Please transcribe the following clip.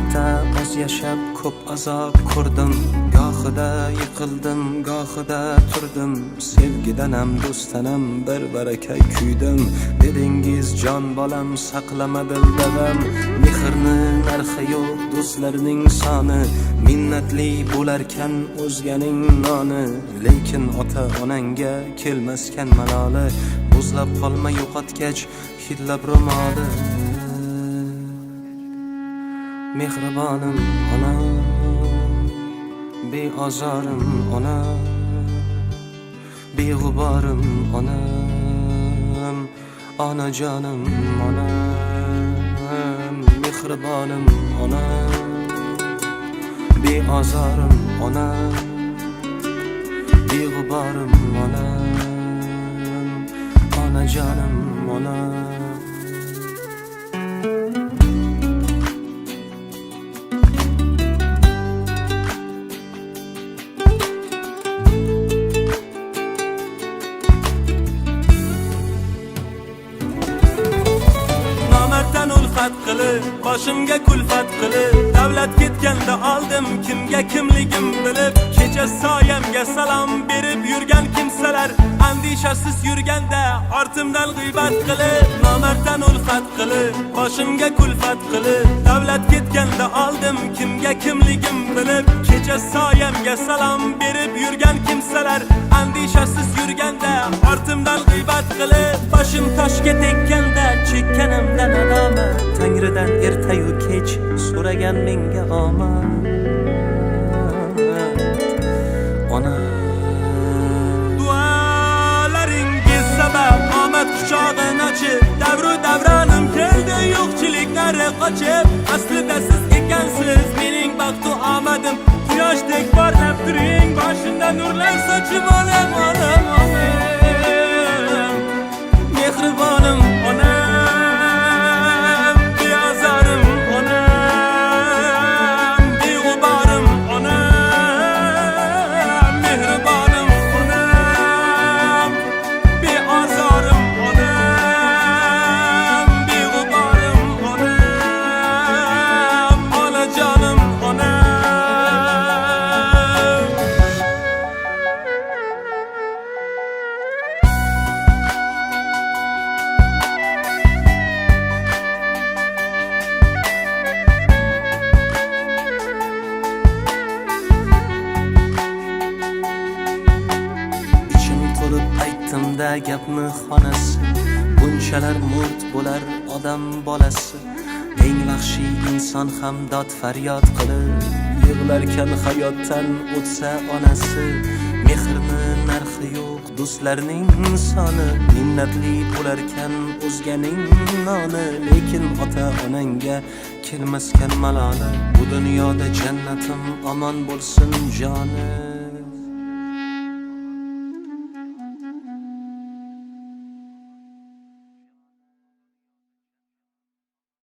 hayotda oz yashab ko'p azob ko'rdim. Gohida yiqildim, gohida turdim. Sevgidanam, do'stanam bir baraka kuydim. Dedingiz jon bolam saqlama dildavam. Mehrni narxi yo'q, do'stlarning soni. Minnatli bo'larkan o'zganing noni. Lekin ota onangga kelmaskan maloli. Buzlab qolma yo'qotgach hidlab ro'moli. Mehribonim ona, beozorim ona, beg'uborim onam, onajonim onam. Mehribonim ona, beozorim ona, beg'uborim onam, onajonim onam. Ulfat qilib, boshimga kulfat qilib, davlat ketganda oldim kimga kimligim bilib. Kecha soyamga salom berib yurgan kimsalar andishasiz yurganda ortimdan g'iybat qilib. Nomarddan ulfat qilib, boshimga kulfat qilib, davlat ketganda oldim kimga kimligim bilib. Kecha soyamga salom berib yurgan kimsalar andishasiz yurganda ortimdan g'iybat qilib. Boshim toshga tekkanda chekkanimdan nadomat, Tangridan ertayu kech so'ragan menga omad. Ona, duolaringiz sabab omad quchog'in ochib, davru davronim keldi yo'qchiliklari qochib. Aslida siz ekansiz mening baxtu omadim. Quyoshdek porlab turing, boshimda nurlar sochib olam olam olam. Mehribonim ona, gapni xonasi, bunchalar murt bo'lar odam bolasi. Eng vahshiy inson ham dod faryod qilib, yig'larkan hayotdan o'tsa onasi. Mehrni narxi yo'q, do'stlarning soni. Minnatli bo'larkan o'zganing noni. Lekin ota onangga kelmaskan maloli. Bu dunyoda jannatim omon bo'lsin joni.